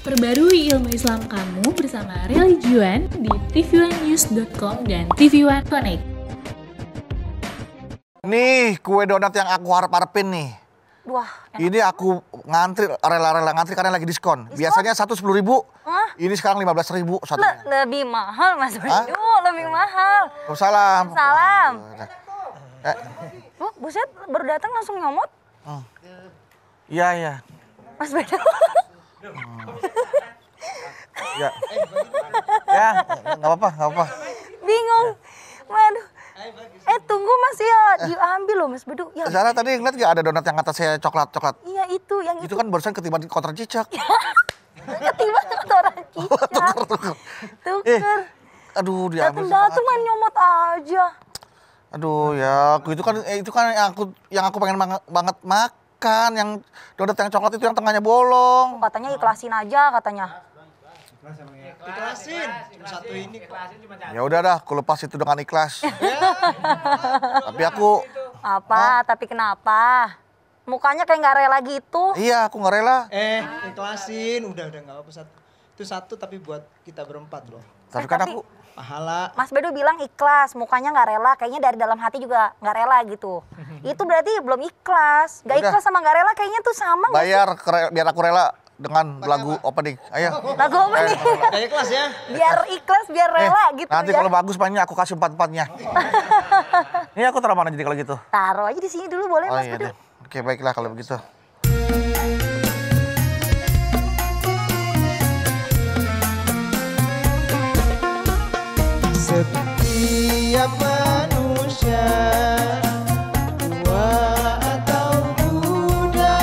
Perbarui ilmu Islam kamu bersama Religion di tv1news.com dan TV1 Connect. Nih kue donat yang aku harap-harapin nih. Wah, ini aku ngantri, rela-rela ngantri karena lagi diskon. Biasanya satu 10.000, ini sekarang 15.000 satunya. Lebih mahal Mas Bedu, lebih mahal. Salam. Salam. Buset, baru datang langsung nyomot. Iya, iya. Mas Bedu. Ya, ya, nggak apa-apa. Bingung. Waduh. Tunggu Mas ya, diambil loh Mas Bedu. Ya. Sarah tadi ngeliat gak ada donat yang atasnya coklat-coklat? Iya itu, yang itu. Itu kan barusan ketiban di kotor cicak. Ketiban kotoran cicak. Tuker. Aduh, diambil. Dateng main nyomot aja. Aduh ya, itu kan yang aku pengen banget makan, yang donat yang coklat itu yang tengahnya bolong. Katanya ikhlasin aja katanya. Ikhlasin, cuma satu ini. Ya udah dah, aku lepas itu dengan ikhlas. Tapi aku Tapi kenapa? Mukanya kayak nggak rela gitu. Iya, aku nggak rela. Ikhlasin, udah nggak apa-apa. Itu satu tapi buat kita berempat loh. Tapi kan aku pahala. Mas Bedu bilang ikhlas, mukanya nggak rela, kayaknya dari dalam hati juga nggak rela gitu. Itu berarti belum ikhlas. Nggak ikhlas sama nggak rela kayaknya tuh sama. Bayar biar aku rela dengan lagu opening. Ayo. Lagu opening. Kayak ikhlas ya. Biar ikhlas, biar rela gitu nanti ya. kalau bagus mainnya aku kasih 4-4-nya. Ini aku taruh mana jadi kalau gitu? Taruh aja di sini dulu boleh Mas iya Bedu. deh. Oke, baiklah kalau begitu. Setiap manusia tua atau muda,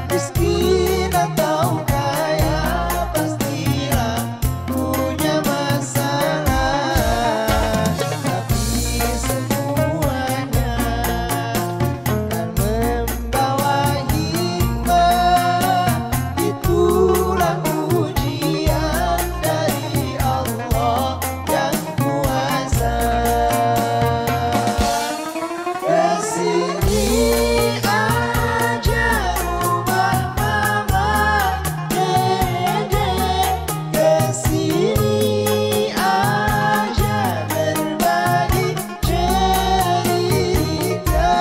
miskin atau kaya, pastilah punya masalah. Tapi semuanya akan membawa hikmah. Itulah ujian dari Allah yang kuasa. Kesini aja rumah mama dede, kesini aja berbagi cerita,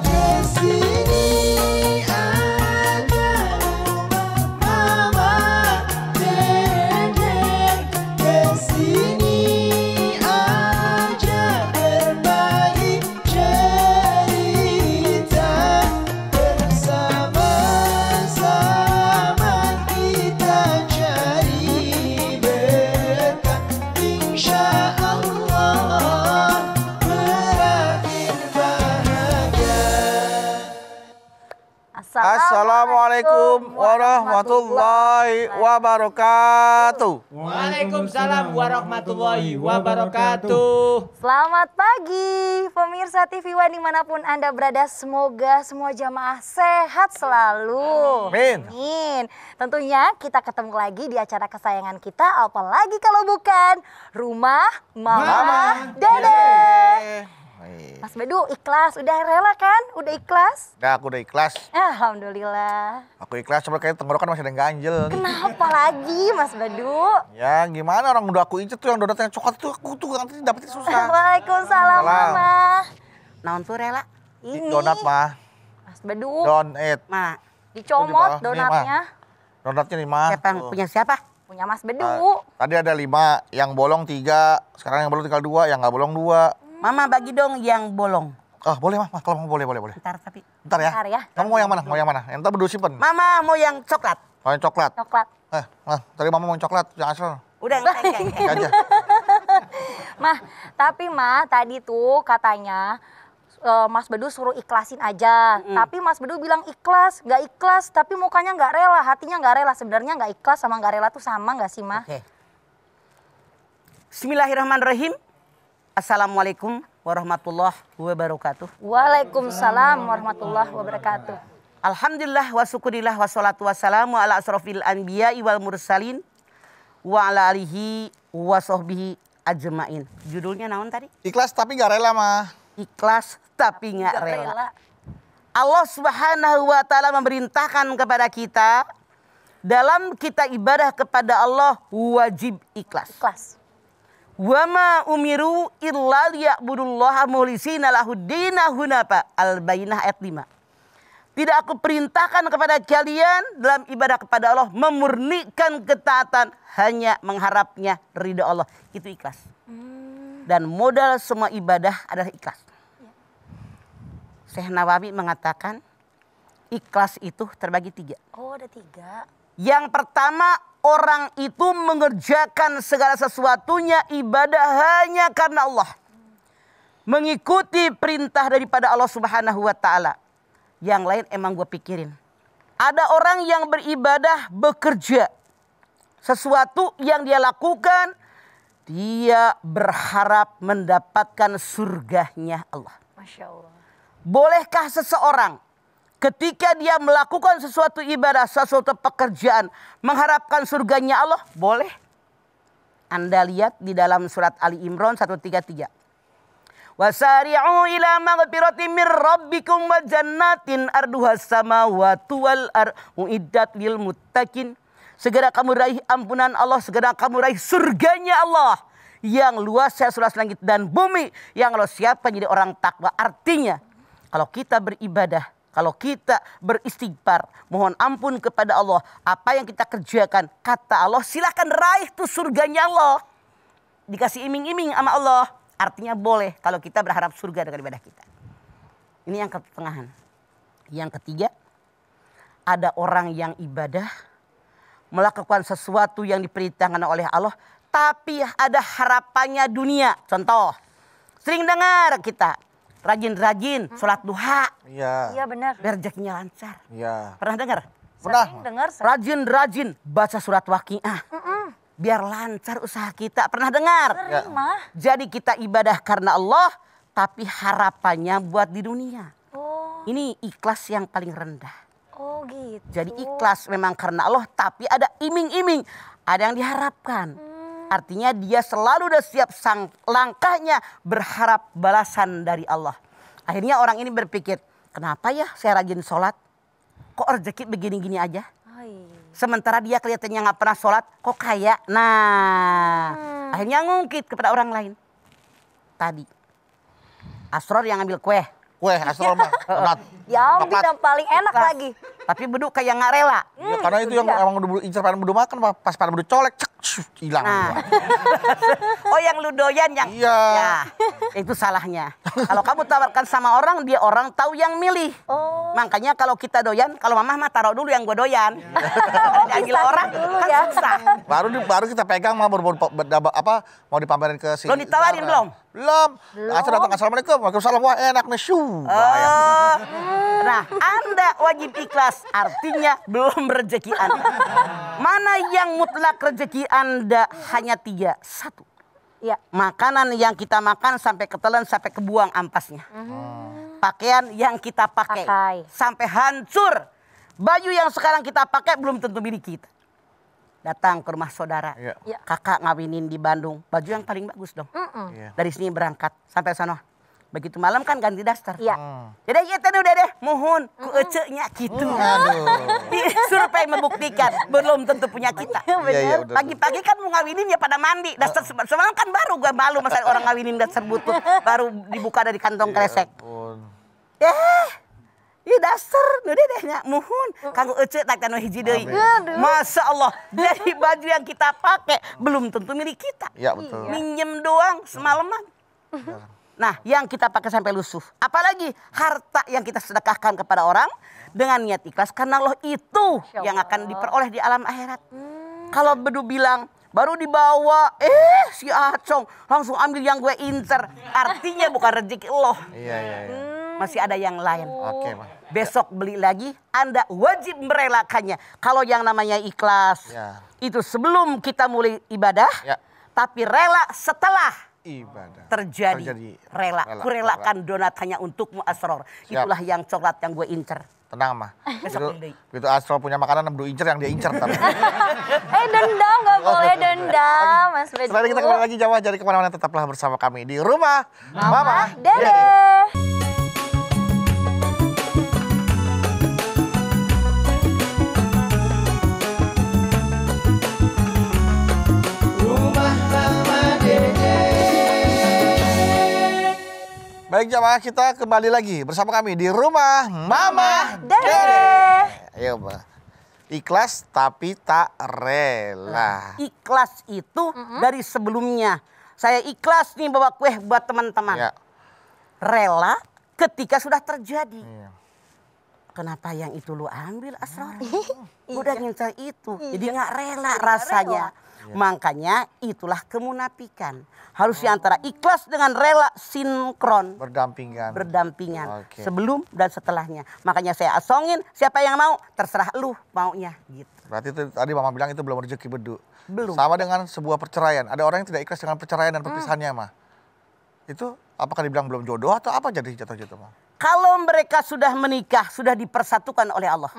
kesini aja rumah mama dede, kesini aja berbagi cerita, bersama-sama kita cari berkah, insya Allah berakhir bahagia. Assalamualaikum warahmatullahi wabarakatuh. Waalaikumsalam warahmatullahi wabarakatuh. Selamat pagi pemirsa TV One dimanapun Anda berada. Semoga semua jamaah sehat selalu. Amin. Amin. Tentunya kita ketemu lagi di acara kesayangan kita. Apalagi kalau bukan Rumah Mama Dede. Mas Bedu ikhlas, udah rela kan? Udah ikhlas? Udah, aku udah ikhlas. Alhamdulillah. Aku ikhlas, cuma kayak tenggorokan masih ada yang ganjel. Kenapa lagi Mas Bedu? Ya gimana, orang udah aku injet tuh yang donat yang coklat tuh aku tuh nanti dapetin susah. Waalaikumsalam Salam. Mama. Naon tuh rela? Ini Donat mah, Mas Bedu donat. Ma, dicomot Nih, donatnya. Donatnya 5. siapa yang punya siapa? Punya Mas Bedu. Tadi ada 5, yang bolong 3, sekarang yang bolong tinggal 2, yang nggak bolong 2. Mama bagi dong yang bolong. Boleh mah, kalau mau boleh. Ntar tapi. Bentar ya. Bentar ya. Kamu mau yang mana? Mau yang mana? Yang ntar berdua simpen. Mama mau yang coklat. Mau yang coklat. Coklat. Tadi mama mau yang coklat, yang asal. Udah enggak. Aja. Mah, tapi Mah tadi tuh katanya Mas Bedu suruh ikhlasin aja. Tapi Mas Bedu bilang ikhlas, nggak ikhlas. Tapi mukanya nggak rela, hatinya nggak rela. Sebenarnya nggak ikhlas sama nggak rela tuh sama nggak sih Mah? Oke. Bismillahirrahmanirrahim. Assalamualaikum warahmatullahi wabarakatuh. Waalaikumsalam warahmatullahi wabarakatuh. Alhamdulillah wa syukurillah wassalatu wassalamu ala asrofil anbiya wal mursalin wa ala alihi wa sahbihi ajmain. Judulnya naon tadi? Ikhlas tapi gak rela mah. Ikhlas tapi nggak rela. Allah Subhanahu wa taala memerintahkan kepada kita dalam kita ibadah kepada Allah wajib ikhlas. Ikhlas. Wa ma umiru illa liya'budullaha mukhlishina lahuddina hunafa. Al-Bayyinah ayat 5. Tidak aku perintahkan kepada kalian dalam ibadah kepada Allah memurnikan ketaatan hanya mengharapnya ridha Allah. Itu ikhlas. Dan modal semua ibadah adalah ikhlas. Syekh Nawawi mengatakan ikhlas itu terbagi 3. Oh, ada 3. Yang pertama, orang itu mengerjakan segala sesuatunya ibadah hanya karena Allah. Mengikuti perintah daripada Allah Subhanahu wa Ta'ala. Yang lain emang gue pikirin. Ada orang yang beribadah bekerja. Sesuatu yang dia lakukan, dia berharap mendapatkan surganya Allah. Masya Allah. Bolehkah seseorang ketika dia melakukan sesuatu ibadah, sesuatu pekerjaan, mengharapkan surganya Allah? Boleh. Anda lihat di dalam surat Ali Imran 133. Wasari'u ila maghfiratin mir rabbikum wa jannatin arduhas samawati wal ardh uiddat lil muttaqin. Segera kamu raih ampunan Allah, segera kamu raih surganya Allah yang luasnya seluas langit dan bumi, yang Allah siapkan jadi orang takwa. Artinya, kalau kita beribadah, kalau kita beristighfar, mohon ampun kepada Allah, apa yang kita kerjakan, kata Allah, silakan raih tuh surganya Allah. Dikasih iming-iming sama Allah. Artinya boleh kalau kita berharap surga dengan ibadah kita. Ini yang ketengahan. Yang ketiga, ada orang yang ibadah, melakukan sesuatu yang diperintahkan oleh Allah, tapi ada harapannya dunia. Contoh, sering dengar kita, rajin-rajin sholat duha. Iya. Iya benar. Biar rezekinya lancar. Iya. Pernah dengar? Pernah. Sering dengar. Rajin-rajin baca surat waqiah. Biar lancar usaha kita. Pernah dengar? Sering mah. Jadi kita ibadah karena Allah, tapi harapannya buat di dunia. Oh. Ini ikhlas yang paling rendah. Oh gitu. Jadi ikhlas memang karena Allah, tapi ada iming-iming. Ada yang diharapkan. Artinya dia selalu udah siap langkahnya berharap balasan dari Allah. Akhirnya orang ini berpikir, kenapa ya saya rajin sholat? Kok rezeki begini-gini aja? Sementara dia kelihatannya nggak pernah sholat, kok kaya? Nah, akhirnya ngungkit kepada orang lain. Tadi, Asror yang ngambil kue. Kue asal mah. Donat. Ya ampun, yang paling enak Ikhlas. lagi. Tapi beduk kayak nggak rela. Ya, karena itu yang emang udah incer pada bedu makan, pas pada bedu colek, cek, hilang. Nah. Oh yang lu doyan yang Iya. Ya, itu salahnya. Kalau kamu tawarkan sama orang, dia orang tahu yang milih. Oh. Makanya kalau kita doyan, kalau mamah mah taruh dulu yang gue doyan. Diambil orang dulu kan ya. susah. Baru kita pegang mah baru mau dipamerin ke si. Belum ditawarin Zara. belum? Belum. Asal datang assalamualaikum, waalaikumsalam, wah enak nih syuh. Oh. Nah, Anda wajib ikhlas. Artinya belum rezeki Anda. Mana yang mutlak rezeki Anda? Hanya 3. 1. Iya. Makanan yang kita makan sampai ketelan, sampai kebuang ampasnya. Pakaian yang kita pakai sampai hancur. Baju yang sekarang kita pakai belum tentu milik kita. Datang ke rumah saudara. Iya. Kakak ngawinin di Bandung. Baju yang paling bagus dong. Iya. Dari sini berangkat sampai sana. Begitu malam kan ganti daster. Iya. Jadi ya udah deh, mohon ku eceknya gitu. Aduh. Survei membuktikan belum tentu punya kita. Iya, udah. Pagi-pagi kan mau ngawinin ya pada mandi. Daster semalam kan baru gue malu masa orang ngawinin daster butut baru dibuka dari kantong kresek. Ya daster, udah deh nya mohon kanggo ecek tak tanu hiji deui. Masya Allah, jadi baju yang kita pakai belum tentu milik kita. Iya betul. Minjem doang semalaman. Nah, yang kita pakai sampai lusuh. Apalagi harta yang kita sedekahkan kepada orang dengan niat ikhlas karena Allah itu yang akan diperoleh di alam akhirat. Kalau bedu bilang baru dibawa, si Acong langsung ambil yang gue incer. Artinya bukan rezeki Allah. Iya. Masih ada yang lain. Oke, Mah. Besok beli lagi, Anda wajib merelakannya. Kalau yang namanya ikhlas, itu sebelum kita mulai ibadah, tapi rela setelah ibadah terjadi rela. Kurelakan donat hanya untukmu Asror. Itulah yang coklat yang gue incer. Tenang mah. Besok beli. Begitu Asror punya makanan, bedu incer yang dia incer. Dendam, gak boleh dendam, Mas Bedu. Setelah kita kembali lagi Jawa, jadi kemana-mana tetaplah bersama kami di rumah Mama Dede. Baik jamaah, kita kembali lagi bersama kami di rumah Mama Dede. Ayo Mbak. Ikhlas tapi tak rela. Ikhlas itu dari sebelumnya. Saya ikhlas nih bawa kue buat teman-teman. Ya. Rela ketika sudah terjadi. Iya. Kenapa yang itu lu ambil Asror? Udah ngincar itu. Jadi nggak rela rasanya. Makanya itulah kemunafikan. Harusnya antara ikhlas dengan rela sinkron. Berdampingan. Oke. Sebelum dan setelahnya. Makanya saya asongin siapa yang mau terserah lu maunya gitu. Berarti itu tadi Mama bilang itu belum rezeki bedu. Belum. Sama dengan sebuah perceraian. Ada orang yang tidak ikhlas dengan perceraian dan perpisahannya mah. Itu apakah dibilang belum jodoh atau apa jadi jatuh-jatuh mah? Kalau mereka sudah menikah, sudah dipersatukan oleh Allah.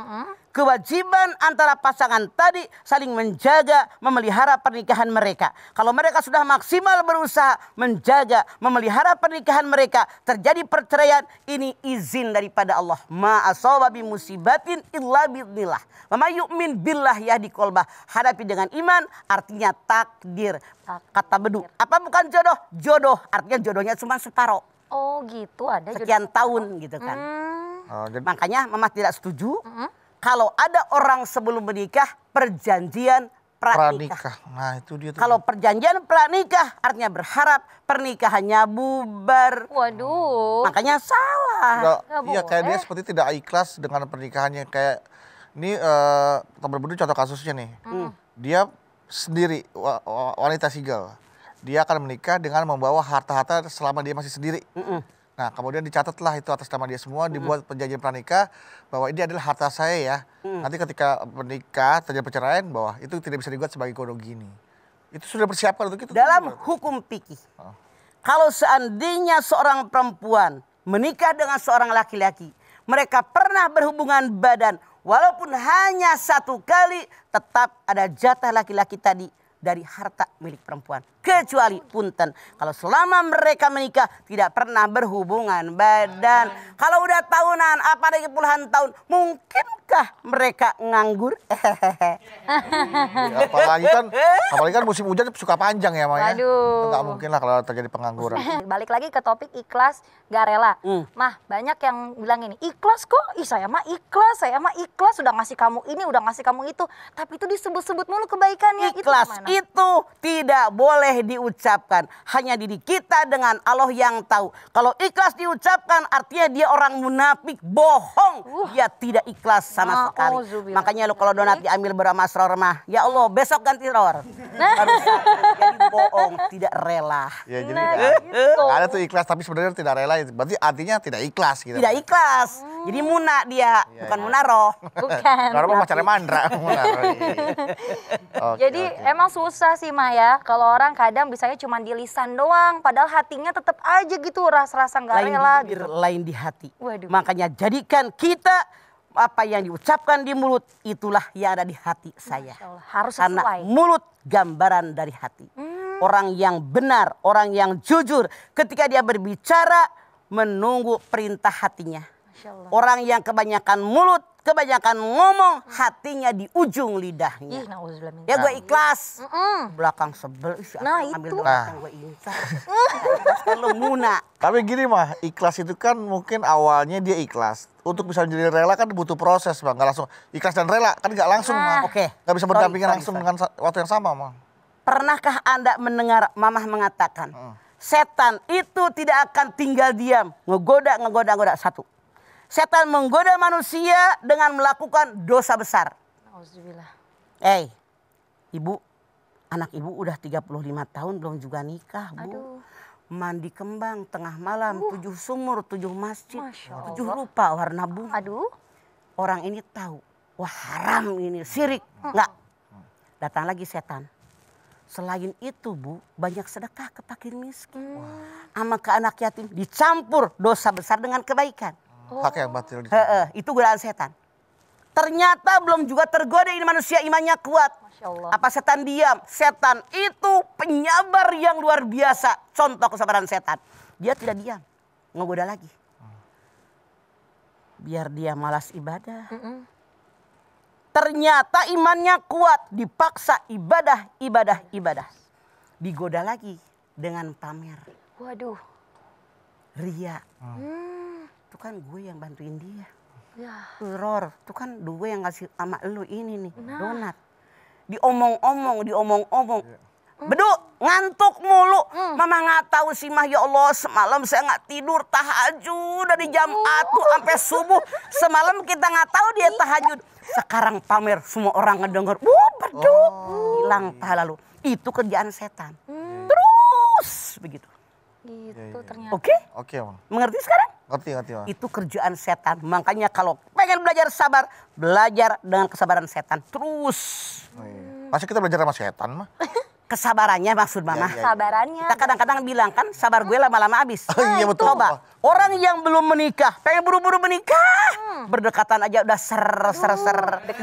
Kewajiban antara pasangan tadi saling menjaga, memelihara pernikahan mereka. Kalau mereka sudah maksimal berusaha menjaga, memelihara pernikahan mereka, terjadi perceraian, ini izin daripada Allah. Ma asaba bi musibatin illa bi'idznillah. Wa may yu'min billah yahdi qalbah. Hadapi dengan iman, artinya takdir. Kata bedu, apa bukan jodoh? Jodoh, artinya jodohnya cuma separuh. Oh gitu, ada Sekian tahun gitu kan. Oh, jadi, Makanya Mama tidak setuju kalau ada orang sebelum menikah perjanjian pranikah. pranikah. Nah itu dia tuh. Kalau perjanjian pranikah artinya berharap pernikahannya bubar. Waduh. Makanya salah. Iya kayak dia seperti tidak ikhlas dengan pernikahannya. Kayak ini teman bedu contoh kasusnya nih. Dia sendiri wanita single. Dia akan menikah dengan membawa harta-harta selama dia masih sendiri. Nah kemudian dicatatlah itu atas nama dia semua, dibuat perjanjian pranikah bahwa ini adalah harta saya ya. Nanti ketika menikah terjadi perceraian bahwa itu tidak bisa digugat sebagai kodok gini. Itu sudah persiapkan untuk itu. Dalam hukum fikih, kalau seandainya seorang perempuan menikah dengan seorang laki-laki, mereka pernah berhubungan badan, walaupun hanya 1 kali, tetap ada jatah laki-laki tadi dari harta milik perempuan. Kecuali punten, kalau selama mereka menikah tidak pernah berhubungan badan. Kalau udah tahunan, apa lagi puluhan tahun, mungkinkah mereka nganggur? Apalagi kan musim hujan suka panjang ya Maya. Waduh. Nggak mungkin lah kalau terjadi pengangguran. Balik lagi ke topik ikhlas gak rela. Mah banyak yang bilang ini, ikhlas kok, ih saya mah ikhlas, udah ngasih kamu ini, udah ngasih kamu itu. Tapi itu disebut-sebut mulu kebaikannya. Ikhlas itu itu tidak boleh diucapkan. Hanya diri kita dengan Allah yang tahu. Kalau ikhlas diucapkan artinya dia orang munafik, bohong. Dia tidak ikhlas sama sekali. Auzubillah. Makanya lo kalau donat diambil beramas ror mah, ya Allah besok ganti ror. Jadi bohong, tidak rela. Ya jadi gitu. ada tuh ikhlas tapi sebenarnya tidak rela. Berarti artinya tidak ikhlas gitu. Tidak ikhlas. Jadi muna dia, bukan munaroh. bukan. Karena mau pacarnya mandra. Jadi emang susah sih Maya. Kalau orang kadang bisanya cuma di lisan doang, padahal hatinya tetap aja gitu rasa-rasa nggak Lain rela di bibir, gitu. lain di hati. Waduh. Makanya jadikan kita apa yang diucapkan di mulut itulah yang ada di hati saya. Masya Allah, harus Karena sesuai. mulut gambaran dari hati. Orang yang benar, orang yang jujur ketika dia berbicara menunggu perintah hatinya. Masya Allah. Orang yang kebanyakan mulut, kebanyakan ngomong, hatinya di ujung lidahnya. Ih, nauzubillah min Ya gue ikhlas. Mm-mm. Belakang sebel. Nah, Ambil itu. belakang gue incar. Ikhlas kan lu muna. Tapi gini mah, ikhlas itu kan mungkin awalnya dia ikhlas. Untuk bisa menjadi rela kan butuh proses Bang. Nggak langsung ikhlas dan rela kan nggak langsung mah. Oke. Nggak bisa berdampingan Sorry. langsung dengan waktu yang sama mah. Pernahkah Anda mendengar mamah mengatakan, setan itu tidak akan tinggal diam, ngegoda. Satu, setan menggoda manusia dengan melakukan dosa besar. Nauzubillah. Ibu, anak ibu udah 35 tahun belum juga nikah, Bu. Aduh. Mandi kembang tengah malam, 7 sumur, 7 masjid, Masya 7 Allah. rupa warna bunga. Aduh. Orang ini tahu, wah haram ini, syirik. Enggak. Datang lagi setan. Selain itu Bu, banyak sedekah ke fakir miskin. Sama ke anak yatim. Dicampur dosa besar dengan kebaikan. Hak yang batil. Itu godaan setan. Ternyata belum juga tergoda ini manusia imannya kuat. Masya Allah. Apa setan diam? Setan itu penyabar yang luar biasa. Contoh kesabaran setan. Dia tidak diam. Ngegoda lagi. Biar dia malas ibadah. Ternyata imannya kuat, dipaksa ibadah. Digoda lagi dengan pamer. Waduh. ria. Itu kan gue yang bantuin dia. Ya. Ror, itu kan gue yang ngasih sama lu ini nih, donat. Diomong-omong. Bedu, ngantuk mulu. Mama nggak tahu sih mah, ya Allah, semalam saya nggak tidur tahajud dari jam 1 sampai subuh. Semalam kita nggak tahu dia tahajud. Sekarang pamer, semua orang ngedenger. Bedu, hilang pahala lu. Itu kerjaan setan. Terus begitu. Gitu ternyata. Oke? Oke, Bang. Mengerti sekarang? Ngerti, Bang. Itu kerjaan setan. Makanya kalau pengen belajar sabar, belajar dengan kesabaran setan. Terus. Oh, iya. Masa kita belajar sama setan mah? Kesabarannya maksud mama. Sabarannya. Kita kadang-kadang bilang kan sabar gue lama-lama habis. Oh, iya, betul. Coba orang yang belum menikah, pengen buru-buru menikah. Berdekatan aja udah ser.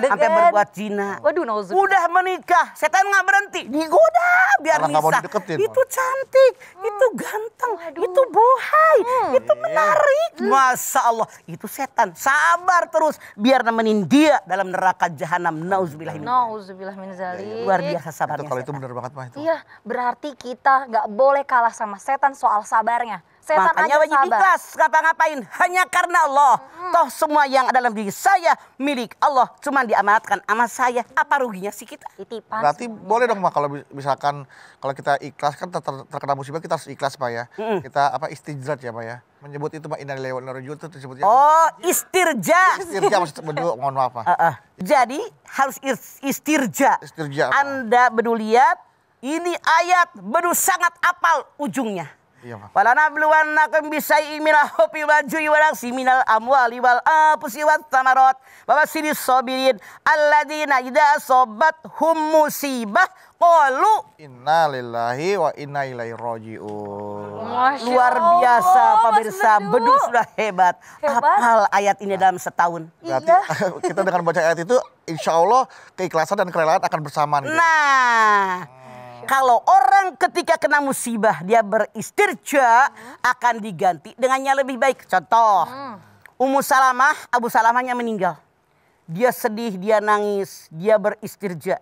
Sampai berbuat zina. Waduh, nauzubillah. Udah menikah, setan nggak berhenti. Digoda biar Malah nggak mau bisa. dideketin, Itu cantik, itu ganteng, itu bohai, itu menarik. Masya Allah, itu setan. Sabar terus biar nemenin dia dalam neraka jahanam. Nauzubillah min zalik. Luar biasa Itu sabarnya kalau itu setan. benar banget mah itu. Iya, berarti kita nggak boleh kalah sama setan soal sabarnya. Setan Makanya aja wajib sabar. ikhlas ngapa-ngapain hanya karena Allah. Toh semua yang ada dalam diri saya milik Allah. Cuma diamanatkan sama saya. Apa ruginya sih kita? Titipan. Berarti boleh dong Mak kalau misalkan kalau kita ikhlas kan terkena musibah kita harus ikhlas Pak ya. Kita istijrat ya Pak ya. Menyebut itu Pak innalillahi wa inna ilaihi raji'un itu disebutnya. Oh, istirja. Istirja maksud berdua, mohon maaf Pak. Jadi harus istirja. Istirja apa? Anda bedu lihat ini ayat bedu sangat apal ujungnya. Iya Pak. Walanabluwannakum bisyai'in minal khawfi wal ju'i wa naqsin minal amwali wal anfusi wat thamarat wa bashshiris sabirin alladzina idza asabathum musibah qalu Inna lillahi wa inna ilaihi raji'un. Masya luar biasa Allah, pemirsa. Mas Bedu sudah hebat. Hebat. Hafal ayat ini dalam setahun. Berarti kita dengan baca ayat itu insya Allah keikhlasan dan kerelaan akan bersamaan. Gitu. Nah, kalau orang ketika kena musibah dia beristirja akan diganti dengan yang lebih baik. Contoh, Ummu Salamah, Abu Salamahnya meninggal. Dia sedih, dia nangis, dia beristirja.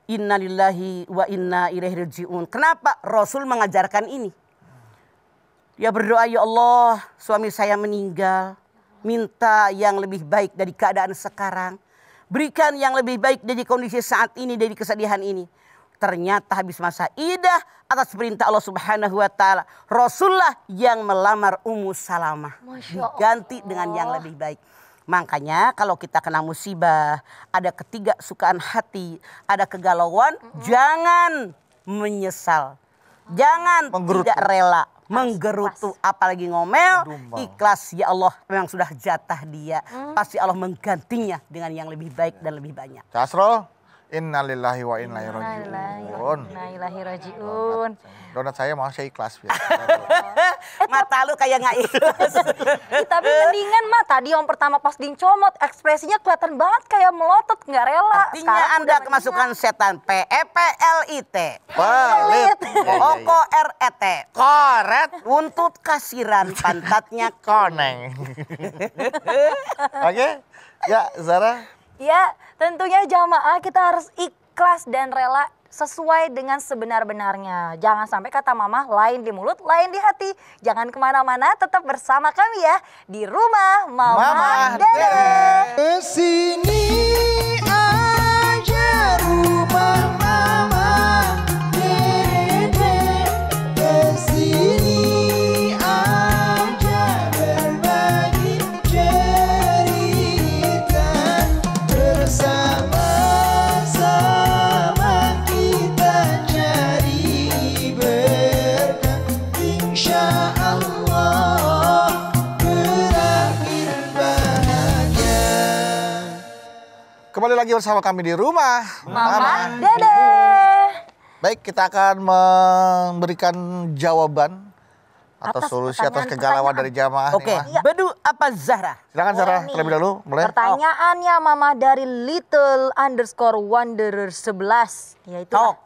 Innalillahi wa inna ilaihi raji'un. Kenapa Rasul mengajarkan ini? Dia berdoa, ya Allah, suami saya meninggal. Minta yang lebih baik dari keadaan sekarang. Berikan yang lebih baik dari kondisi saat ini, dari kesedihan ini. Ternyata habis masa idah atas perintah Allah Subhanahu wa taala, Rasulullah yang melamar Ummu Salamah. Diganti dengan yang lebih baik. Makanya kalau kita kena musibah, ada ketidaksukaan hati, ada kegalauan, jangan menyesal. Jangan Menggerutu. tidak rela, menggerutu, apalagi ngomel. Ikhlas, ya Allah, memang sudah jatah dia. Pasti Allah menggantinya dengan yang lebih baik dan lebih banyak. Casrol, inna lillahi wa inna ilaihi raji'un. Inna ilahi raji'un. Donat saya mau saya ikhlas. Mata lu kayak nggak ikhlas. Tapi mendingan mah tadi yang pertama pas dicomot ekspresinya kelihatan banget kayak melotot nggak rela. Artinya Anda kemasukan setan. PEPLIT. Pelit. OKORET. Koret. Buntut kasiran, pantatnya Koneng. Oke. Ya, Zara. Ya, tentunya jamaah kita harus ikhlas dan rela sesuai dengan sebenar-benarnya. Jangan sampai kata mama lain di mulut, lain di hati. Jangan kemana-mana, tetap bersama kami ya di rumah Mama Dede. Kesini aja rumah Mama Dede. Kesini aja berbagi cerita. Bersama-sama kita cari berkah. Insya Allah berakhir bahagia. Kembali lagi bersama kami di rumah Mama Dede. Baik, kita akan memberikan jawaban atau Atas solusi atas pertanyaan- kegalauan dari jamaah. Oke, nih, Ma. Bedu apa Zahra? Silakan Zara Boleh nih. terlebih dahulu, boleh? Pertanyaannya mama dari little_wanderer11 yaitu Tok.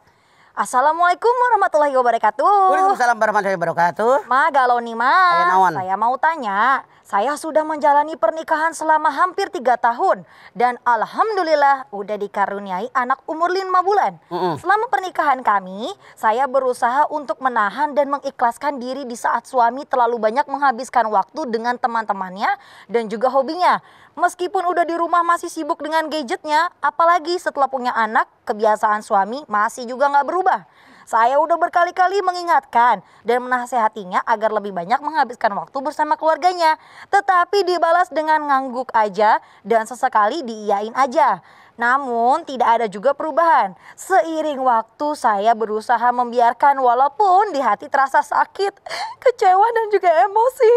Assalamualaikum warahmatullahi wabarakatuh. Waalaikumsalam warahmatullahi wabarakatuh. Ma galau nih ma, Aya naon? saya mau tanya, Saya sudah menjalani pernikahan selama hampir 3 tahun. Dan alhamdulillah udah dikaruniai anak umur 5 bulan. Selama pernikahan kami, saya berusaha untuk menahan dan mengikhlaskan diri di saat suami terlalu banyak menghabiskan waktu dengan teman-temannya dan juga hobinya. Meskipun udah di rumah masih sibuk dengan gadgetnya, apalagi setelah punya anak, kebiasaan suami masih juga nggak berubah. Saya udah berkali-kali mengingatkan dan menasehatinya agar lebih banyak menghabiskan waktu bersama keluarganya. Tetapi dibalas dengan ngangguk aja dan sesekali diiyain aja. Namun tidak ada juga perubahan. Seiring waktu saya berusaha membiarkan walaupun di hati terasa sakit, kecewa dan juga emosi.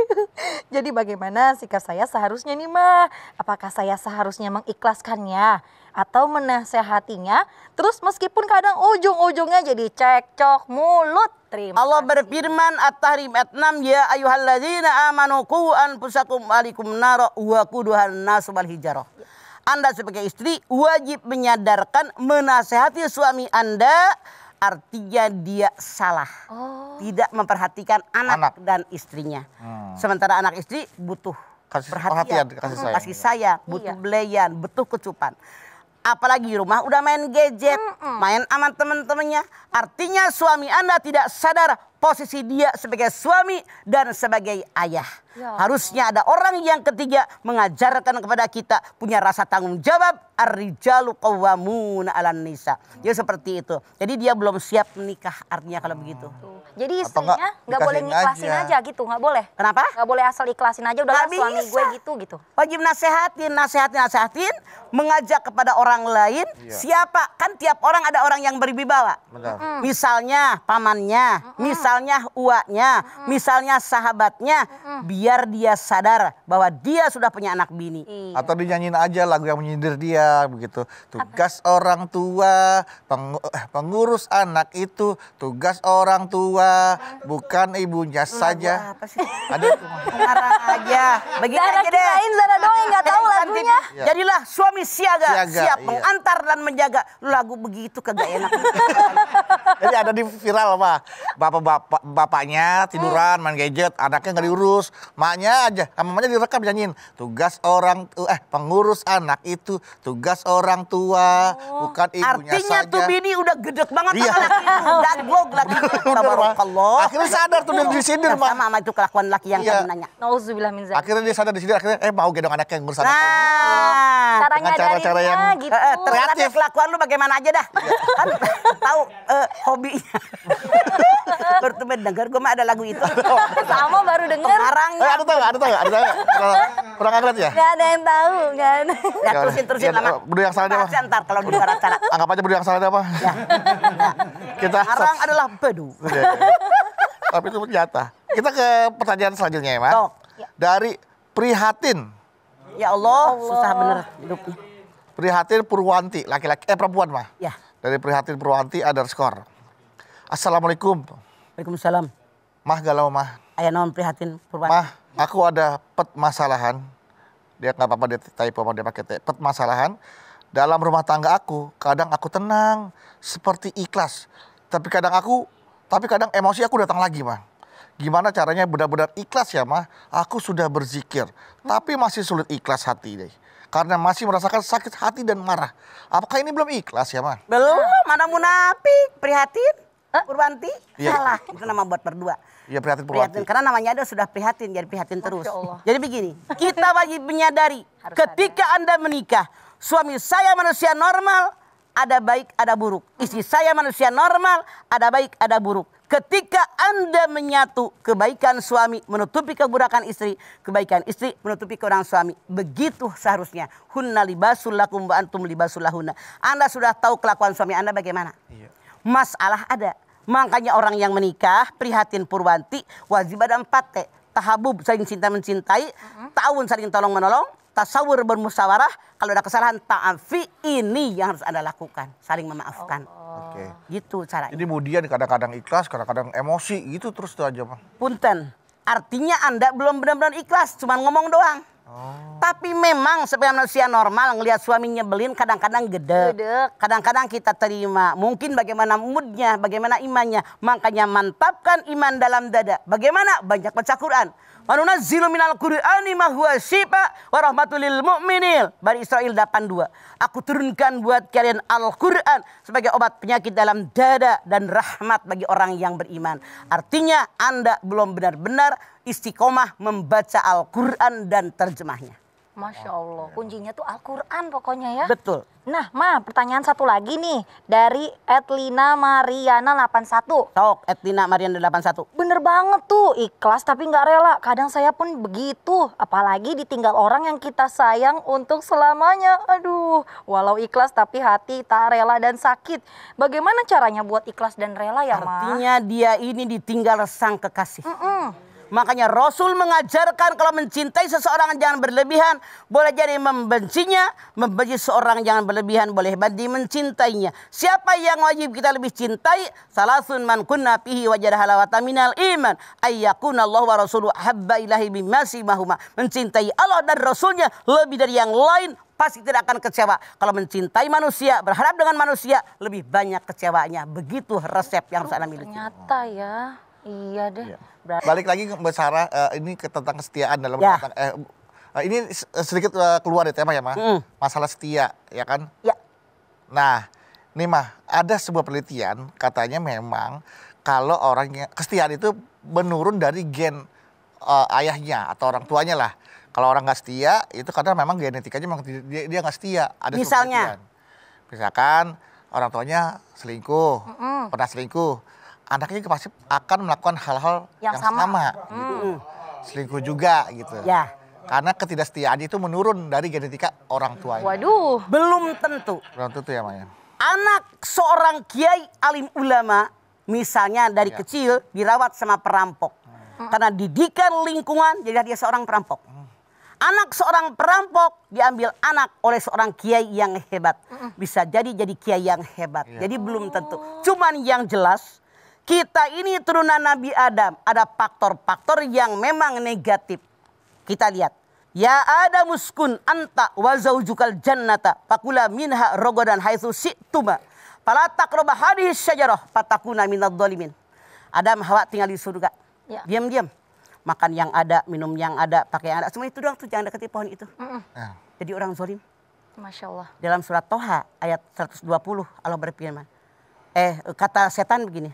Jadi bagaimana sikap saya seharusnya nih Ma? Apakah saya seharusnya mengikhlaskannya atau menasehatinya? Terus meskipun kadang ujung-ujungnya jadi cekcok mulut. Terima Allah kasih. berfirman At-Tahrim ayat 6, ya ayyuhalladzina amanu qu anfusakum alaikum nara wa quduhan nasu wal hijarah. Anda sebagai istri wajib menyadarkan, menasehati suami Anda, artinya dia salah. Tidak memperhatikan anak dan istrinya. Sementara anak istri butuh perhatian, kasih sayang, butuh belayan, butuh kecupan. Apalagi di rumah udah main gadget, main sama teman-temannya. Artinya suami Anda tidak sadar posisi dia sebagai suami dan sebagai ayah. Harusnya ada orang yang ketiga mengajarkan kepada kita punya rasa tanggung jawab. Ar-rijalu qawwamuna 'alan nisa. Jadi seperti itu. Jadi dia belum siap menikah artinya kalau begitu. Jadi Atau istrinya nggak boleh dikasihin ngiklasin aja. aja gitu, nggak boleh. Kenapa? Nggak boleh asal ikhlasin aja, udahlah Nggak suami bisa. gue gitu. Wajib nasehatin, mengajak kepada orang lain. Siapa? Kan tiap orang ada orang yang berwibawa. Misalnya pamannya, misalnya uaknya, misalnya sahabatnya, biar dia sadar bahwa dia sudah punya anak bini. Atau dinyanyiin aja lagu yang menyindir dia begitu. Tugas orang tua, pengurus anak itu tugas orang tua, bukan ibunya saja. Apa sih? Ada tuh. Ngarang aja. Begini Zara aja deh. kirain Zara doang yang nggak tahu lagunya. Jadilah suami siaga, siap iya. mengantar dan menjaga. Lagu begitu kagak enak. Jadi ada di viral mah, bapaknya tiduran main gadget, anaknya nggak diurus, maknya aja, mamanya direkam nyanyiin. Tugas orang pengurus anak itu tugas orang tua, bukan ibunya Artinya saja. tuh bini udah gedek banget Iya. sama laki itu. Daglog laki itu. Bener, Mah. Tabarakallah. Akhirnya sadar tuh dia disindir mah. Sama itu kelakuan laki yang Iya. tadi nanya. Nauzubillah min zalik. Akhirnya dia sadar di sini, akhirnya mau gendong anaknya yang ngurus anak. Nah, Cara dengan cara-cara nyadarinnya yang- gitu. terus tapi kelakuan lu bagaimana aja dah. Kan tahu hobinya. Bertemu dengar gue mah ada lagu itu. Sama baru denger. Pengarangnya. Ada tau nggak? Kurang angkat ya? Gak ada yang tahu, gak ada. Ya terusin Ya, lama. Budu yang salah dia Bahasnya apa? ntar kalau di luar acara. Anggap aja budu yang salah dia apa? Kita Pengarang adalah bedu. Tapi itu nyata. Kita ke pertanyaan selanjutnya ya, Mas. Sok. Dari Prihatin. Ya Allah, susah bener hidupnya. Prihatin Purwanti, laki-laki perempuan mah. Ya. Dari Prihatin Purwanti _ Assalamualaikum. Waalaikumsalam. Mah galau mah. Ayah naon prihatin Purwan. Mah, aku ada masalahan. Dia nggak apa-apa dia typo mau dia pakai pet masalahan. Dalam rumah tangga aku, kadang aku tenang, seperti ikhlas. Tapi kadang emosi aku datang lagi, mah. Gimana caranya benar-benar ikhlas ya, mah? Aku sudah berzikir, tapi masih sulit ikhlas hati deh. Karena masih merasakan sakit hati dan marah. Apakah ini belum ikhlas ya, mah? Belum, mana munafik, prihatin. Purwanti, Iya. salah. Itu nama buat berdua. Ya, Prihatin Prihatin, Purwanti. karena namanya ada sudah prihatin, jadi prihatin terus. Allah. Jadi begini, kita wajib menyadari ketika Anda menikah, suami saya manusia normal, ada baik, ada buruk. Istri saya manusia normal, ada baik, ada buruk. Ketika Anda menyatu kebaikan suami menutupi keburakan istri, kebaikan istri menutupi kekurangan suami. Begitu seharusnya. Hunna libasul lakum wa antum libasul lahunna. Anda sudah tahu kelakuan suami Anda bagaimana? Iya. Masalah ada. Makanya orang yang menikah, Prihatin Purwanti, wajib ada 4 T. Tahabub, saling cinta mencintai. Ta'awun, saling tolong menolong. Tasawur, bermusyawarah. Kalau ada kesalahan, ta'afi, ini yang harus Anda lakukan. Saling memaafkan. Oke. Gitu caranya. Ini kemudian kadang-kadang ikhlas, kadang-kadang emosi, gitu terus tuh aja, mah. Punten. Artinya Anda belum benar-benar ikhlas, cuma ngomong doang. Tapi memang sebagai manusia normal ngelihat suami nyebelin kadang-kadang gede. Kadang-kadang kita terima. Mungkin bagaimana moodnya, bagaimana imannya. Makanya mantapkan iman dalam dada. Bagaimana? Banyak baca Quran. Wa nunazzilu minal Qur'ani ma huwa syifa wa rahmatul lil mu'minin. Bani Israil 82. Aku turunkan buat kalian Al-Qur'an sebagai obat penyakit dalam dada dan rahmat bagi orang yang beriman. Artinya Anda belum benar-benar istiqomah membaca Al-Qur'an dan terjemahnya. Masya Allah, kuncinya tuh Al-Quran pokoknya ya. Betul. Nah, Ma, pertanyaan satu lagi nih dari Etlina Mariana 81. Sok, Etlina Mariana 81. Bener banget tuh, ikhlas tapi nggak rela. Kadang saya pun begitu, apalagi ditinggal orang yang kita sayang untuk selamanya. Aduh, walau ikhlas tapi hati tak rela dan sakit. Bagaimana caranya buat ikhlas dan rela ya, Ma? Artinya dia ini ditinggal sang kekasih. Makanya Rasul mengajarkan kalau mencintai seseorang jangan berlebihan. Boleh jadi membencinya, membenci seorang jangan berlebihan. Boleh jadi mencintainya. Siapa yang wajib kita lebih cintai? Salasun man kunna fihi wajada halawata minal iman. Ayyakuna Allah wa rasuluh habba ilahi bimasi mahuma. Mencintai Allah dan Rasulnya lebih dari yang lain. Pasti tidak akan kecewa. Kalau mencintai manusia, berharap dengan manusia, lebih banyak kecewanya. Begitu resep yang harus Anda miliki. Ternyata ya. Iya deh. Balik lagi ke Mbak Sarah, ini tentang kesetiaan dalam ini sedikit keluar dari tema ya, Mah. Masalah setia, ya kan? Ya. Nah, nih Mah, ada sebuah penelitian katanya memang kalau orangnya kesetiaan itu menurun dari gen ayahnya atau orang tuanya lah. Kalau orang nggak setia, itu karena memang genetikanya memang dia nggak setia. Ada misalnya? Misalkan orang tuanya selingkuh, pernah selingkuh. Anaknya pasti akan melakukan hal-hal yang sama gitu. Selingkuh juga gitu. Ya. Karena ketidaksetiaan itu menurun dari genetika orang tuanya. Waduh. Belum tentu. Belum tentu ya, Maya. Anak seorang kiai alim ulama misalnya dari kecil dirawat sama perampok. Karena didikan lingkungan jadi dia seorang perampok. Anak seorang perampok diambil anak oleh seorang kiai yang hebat. Bisa jadi kiai yang hebat. Jadi belum tentu. Cuman yang jelas kita ini turunan Nabi Adam. Ada faktor-faktor yang memang negatif. Kita lihat. Ya Adam uskun anta wa zaujukal jannata. Fakula minha rogodan haitsu syi'tuma. Fala taqrabu hadhihi syajarah fatakuna minadh dhalimin. Adam Hawa tinggal di surga. Ya. Diam-diam. Makan yang ada, minum yang ada, pakai yang ada. Semua itu doang tuh, jangan dekati pohon itu. Jadi orang zalim. Masya Allah. Dalam surat Toha ayat 120 Allah berfirman. Kata setan begini.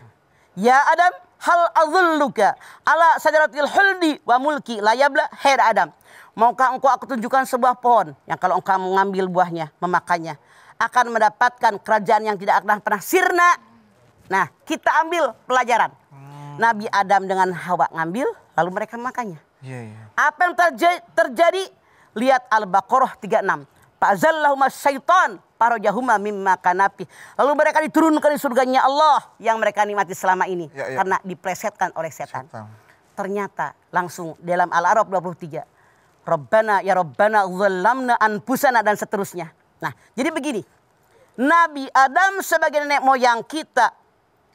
Ya Adam, hal azulluka ala sajaratil huldi wa mulki la yabla. Hai Adam, maukah engkau aku tunjukkan sebuah pohon yang kalau engkau mengambil buahnya, memakannya, akan mendapatkan kerajaan yang tidak akan pernah sirna. Nah, kita ambil pelajaran. Nabi Adam dengan Hawa ngambil, lalu mereka makannya. Apa yang terjadi? Lihat Al-Baqarah 36. Fa'azallahuma syaitan farajahuma mimma kanafi. Lalu mereka diturunkan di surganya Allah yang mereka nikmati selama ini. Karena diplesetkan oleh setan. Ternyata langsung dalam Al-A'raf 23. Rabbana ya Rabbana zalamna anfusana dan seterusnya. Nah, jadi begini. Nabi Adam sebagai nenek moyang kita,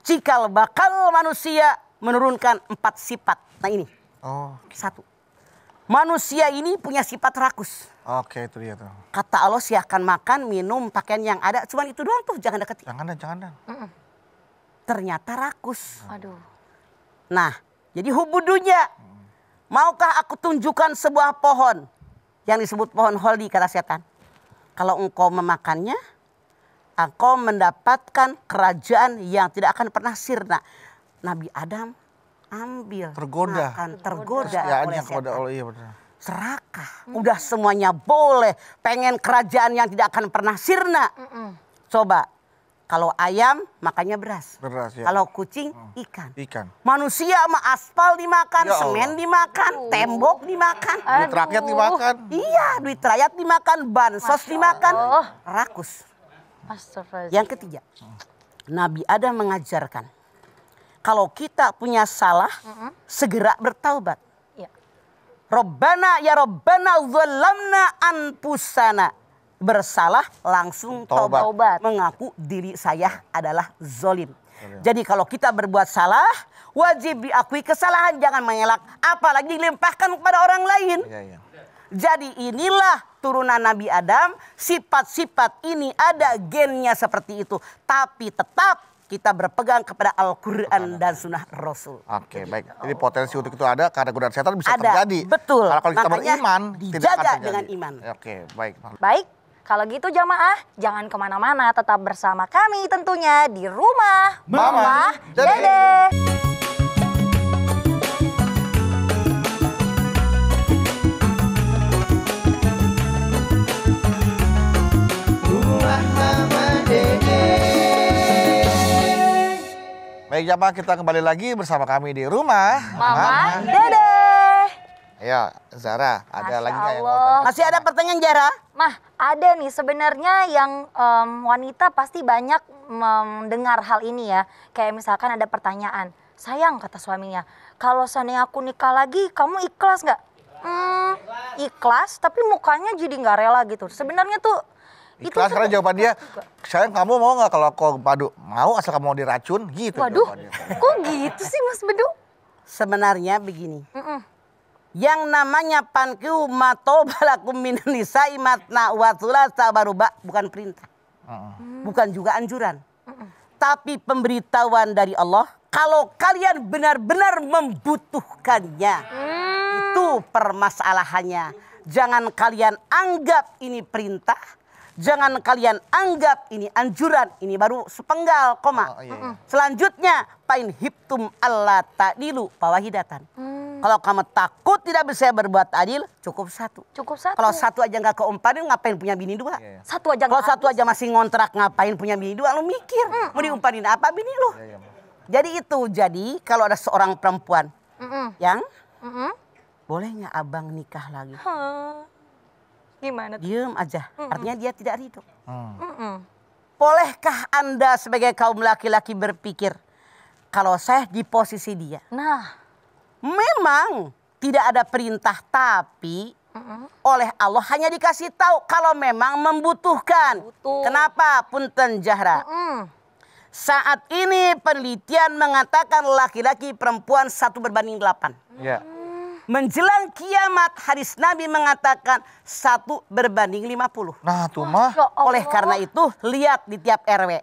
cikal bakal manusia menurunkan 4 sifat. Nah ini. 1. Manusia ini punya sifat rakus. Oke, itu dia tuh. Kata Allah silahkan makan, minum, pakaian yang ada. Cuman itu doang tuh, jangan deketi. Jangan. Ternyata rakus. Aduh. Nah, jadi hubudunya. Maukah aku tunjukkan sebuah pohon yang disebut pohon holdi kata setan. Kalau engkau memakannya, engkau mendapatkan kerajaan yang tidak akan pernah sirna. Nabi Adam ambil. Tergoda. Tergoda oleh setan. Iya benar. Serakah. Udah semuanya boleh. Pengen kerajaan yang tidak akan pernah sirna. Coba. Kalau ayam makannya beras. Ya. Kalau kucing ikan. Manusia sama aspal dimakan, ya semen dimakan, tembok dimakan. Duit rakyat dimakan. Iya, duit rakyat dimakan, bansos dimakan. Rakus. Yang ketiga. Nabi Adam mengajarkan. Kalau kita punya salah, segera bertaubat. Rabbana ya Rabbana zalamna anfusana. Bersalah langsung taubat. Mengaku diri saya adalah zolim. Jadi kalau kita berbuat salah, wajib diakui kesalahan. Jangan mengelak. Apalagi dilimpahkan kepada orang lain. Jadi inilah turunan Nabi Adam, sifat-sifat ini ada gennya seperti itu. Tapi tetap kita berpegang kepada Al-Quran dan Sunnah Rasul. Oke, baik. Jadi potensi untuk itu ada karena godaan setan bisa Ada, terjadi. betul. Kalau kita Makanya beriman, tidak akan dijaga terjadi. dengan iman. Oke, baik. Baik, kalau gitu jamaah, jangan kemana-mana, tetap bersama kami tentunya di rumah Mama Dede. Dede. Baik jamaah, kita kembali lagi bersama kami di rumah Mama Dede. Ya, Zara, ada Masya lagi nggak yang mau Allah. tanya? Masih ada pertanyaan Jara? Mah, ada nih sebenarnya yang wanita pasti banyak mendengar hal ini ya. Kayak misalkan ada pertanyaan, sayang kata suaminya, kalau seandainya aku nikah lagi, kamu ikhlas nggak? Ikhlas, tapi mukanya jadi nggak rela gitu. Sebenarnya tuh Ikhlas karena jawaban dia, sayang kamu mau nggak kalau aku padu? Mau asal kamu mau diracun, gitu. Waduh, jawabannya. kok gitu sih Mas Bedu? Sebenarnya begini. Yang namanya pankiu matobalakum minan nisa'i matna wa thulatha baruba bukan perintah. Bukan juga anjuran. Tapi pemberitahuan dari Allah, kalau kalian benar-benar membutuhkannya. Itu permasalahannya. Jangan kalian anggap ini perintah. Jangan kalian anggap ini anjuran, ini baru sepenggal, koma. Iya. Selanjutnya, pain hiptum alla ta'dilu pawahidatan. Kalau kamu takut tidak bisa berbuat adil, cukup satu. Cukup satu. Kalau satu aja nggak keumpanin, ngapain punya bini dua? Iya. Satu aja Kalau nggak satu aja masih ngontrak, ngapain punya bini dua? Lu mikir, mau diumpanin apa bini lu? Iya, iya. Jadi kalau ada seorang perempuan yang Mm-mm. boleh nggak abang nikah lagi? Hah. Gimana tuh? Diem aja, artinya dia tidak ridho. Mm-mm. Bolehkah Anda sebagai kaum laki-laki berpikir, kalau saya di posisi dia, Nah, memang tidak ada perintah, tapi oleh Allah hanya dikasih tahu kalau memang membutuhkan. Betul. Kenapa? Punten Jahra. Saat ini penelitian mengatakan laki-laki perempuan 1:8. Iya. Menjelang kiamat hadis Nabi mengatakan 1:50. Nah, tuh mah. Ya Allah. Oleh karena itu lihat di tiap RW.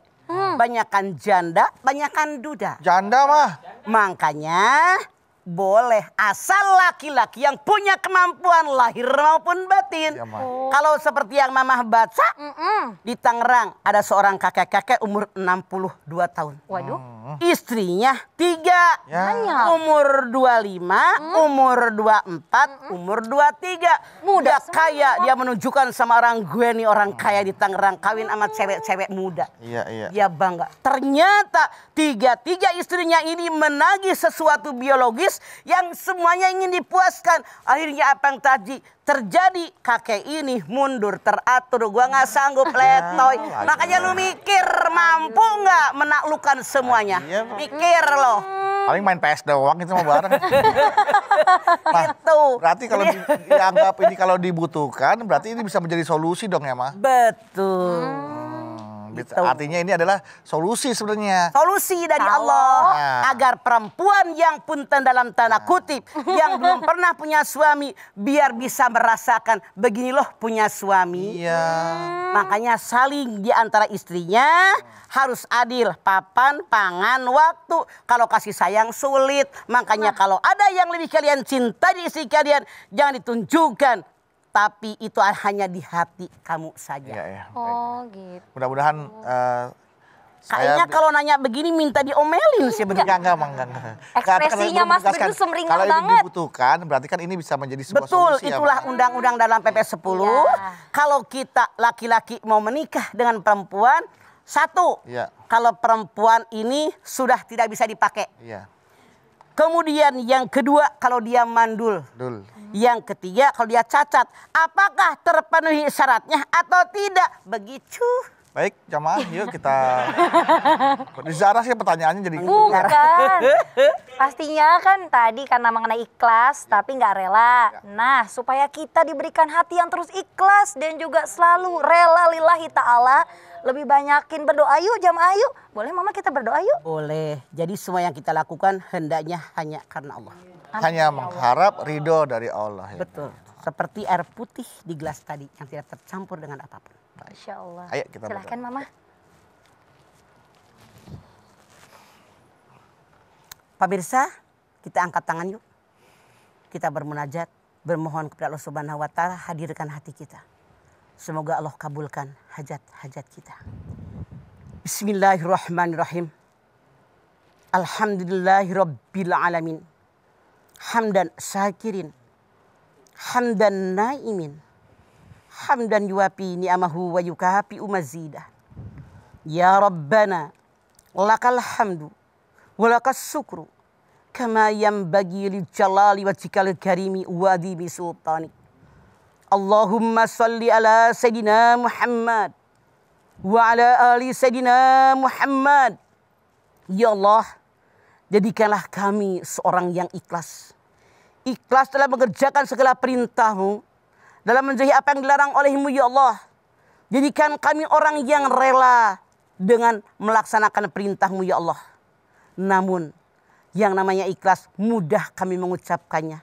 Banyakan janda, banyakan duda. Janda mah. Makanya boleh asal laki-laki yang punya kemampuan lahir maupun batin. Ya, Mah. Kalau seperti yang Mamah baca di Tangerang ada seorang kakek-kakek umur 62 tahun. Waduh. Istrinya 3, Ya. umur 25, umur 24, umur 23. Muda Udah kaya, dia menunjukkan sama orang gue nih orang kaya di Tangerang kawin sama cewek-cewek muda. Iya, iya. Dia bangga. Ternyata tiga istrinya ini menagih sesuatu biologis yang semuanya ingin dipuaskan. Akhirnya apa yang terjadi? Kakek ini mundur teratur. Gua nggak sanggup letoy. Makanya lu mikir mampu nggak menaklukkan semuanya? Iya. Mikir loh. Paling main PS doang itu mah bareng. Mah, Itu. berarti kalau dianggap ini kalau dibutuhkan, berarti ini bisa menjadi solusi dong ya, Mah? Betul. Gitu. Artinya ini adalah solusi sebenarnya. Solusi dari Allah agar perempuan yang punten dalam tanda kutip yang belum pernah punya suami biar bisa merasakan begini loh punya suami. Iya. Makanya saling di antara istrinya harus adil, papan, pangan, waktu. Kalau kasih sayang sulit, makanya kalau ada yang lebih kalian cinta di istri kalian jangan ditunjukkan. Tapi itu hanya di hati kamu saja. Iya, iya. Oh gitu. Mudah-mudahan Kayaknya kalau nanya begini minta diomelin sih bener. enggak. Ekspresinya Mas Bedu sumringah kalau banget. ini dibutuhkan, berarti kan ini bisa menjadi sebuah Betul, solusi. ya, itulah Mah? undang-undang dalam PP 10. Kalau kita laki-laki mau menikah dengan perempuan, satu, Iya. kalau perempuan ini sudah tidak bisa dipakai. Iya. Kemudian yang kedua, kalau dia mandul. Dul. Yang ketiga, kalau dia cacat, apakah terpenuhi syaratnya atau tidak? Begitu. Baik, jamaah, yuk kita. Di Zara sih pertanyaannya jadi Bukan. Pastinya kan tadi karena mengenai ikhlas tapi nggak rela. Nah, supaya kita diberikan hati yang terus ikhlas dan juga selalu rela lillahi ta'ala. Lebih banyakin berdoa yuk jamaah yuk. Boleh mama kita berdoa yuk? Boleh. Jadi semua yang kita lakukan hendaknya hanya karena Allah. hanya mengharap ridho dari Allah. Ya. Betul. seperti air putih di gelas tadi yang tidak tercampur dengan apapun. Masya Allah. Ayo kita Silahkan berdoa. Mama. Pemirsa, kita angkat tangan yuk. Kita bermunajat, bermohon kepada Allah Subhanahu wa taala, hadirkan hati kita. Semoga Allah kabulkan hajat-hajat kita. Bismillahirrahmanirrahim. Alhamdulillahirabbil alamin. Hamdan syakirin. Hamdan naimin. Hamdan yuwafi ni'amahu wa yukafi mazidah. Ya Rabbana, lakal hamdu wa lakas syukru kama yanbaghi lil jalali wajhikal karimi wa adimi sultanik. Allahumma salli ala Sayyidina Muhammad wa ala ali Sayyidina Muhammad. Ya Allah, jadikanlah kami seorang yang ikhlas. Ikhlas dalam mengerjakan segala perintah-Mu, dalam menjauhi apa yang dilarang oleh-Mu ya Allah. Jadikan kami orang yang rela dengan melaksanakan perintah-Mu ya Allah. Namun yang namanya ikhlas mudah kami mengucapkannya,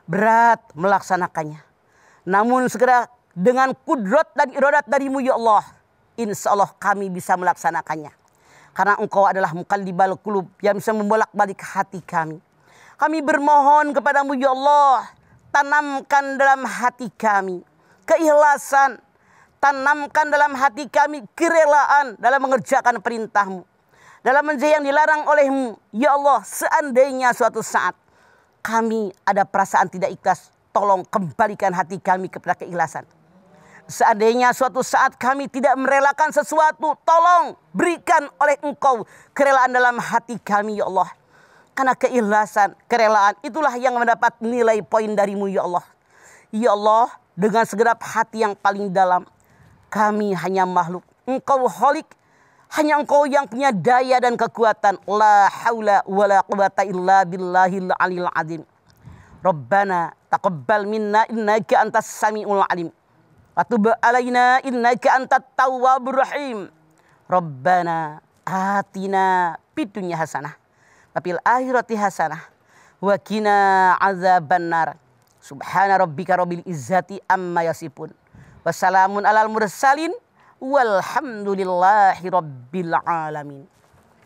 berat melaksanakannya. Namun segera dengan kudrat dan iradat dari-Mu ya Allah, insya Allah kami bisa melaksanakannya. Karena Engkau adalah muqallibal qulub yang bisa membolak-balik hati kami. Kami bermohon kepada-Mu ya Allah, tanamkan dalam hati kami keikhlasan, tanamkan dalam hati kami kerelaan dalam mengerjakan perintah-Mu, dalam menjauhi yang dilarang oleh-Mu. Ya Allah, seandainya suatu saat kami ada perasaan tidak ikhlas, tolong kembalikan hati kami kepada keikhlasan. Seandainya suatu saat kami tidak merelakan sesuatu, tolong berikan oleh Engkau kerelaan dalam hati kami ya Allah. Karena keikhlasan, kerelaan itulah yang mendapat nilai poin dari-Mu ya Allah. Ya Allah, dengan segenap hati yang paling dalam, kami hanya makhluk. Engkau Khalik, hanya Engkau yang punya daya dan kekuatan. La haula wa la quwata illa billahil aliyil azim. Rabbana taqabbal minna innaka antas samiul alim. Wa tub alaina innaka antat tawwabur rahim. Rabbana atina fid dunya hasanah wa fil akhirati hasanah wa qina azabannar. Subhana rabbika rabbil izzati amma yasifun. Wassalamun alal mursalin walhamdulillahi rabbil alamin.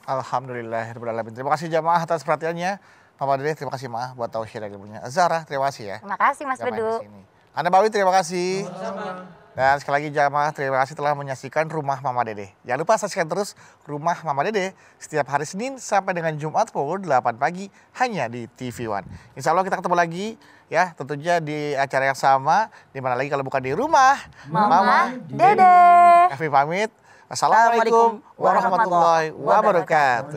Alhamdulillahirabbil alamin. Terima kasih jamaah atas perhatiannya. Mama Dede, terima kasih Ma buat tausiah dan ilmunya. Zara, terima kasih ya. Terima kasih Mas Jamaah Bedu. di sini. Anda Bawi, terima kasih. Dan sekali lagi jamaah, terima kasih telah menyaksikan Rumah Mama Dede. Jangan lupa saksikan terus Rumah Mama Dede setiap hari Senin sampai dengan Jumat pukul 8 pagi hanya di TV One. Insya Allah kita ketemu lagi ya, tentunya di acara yang sama. Di mana lagi kalau bukan di Rumah Mama Dede. Kami pamit. Assalamualaikum warahmatullahi wabarakatuh.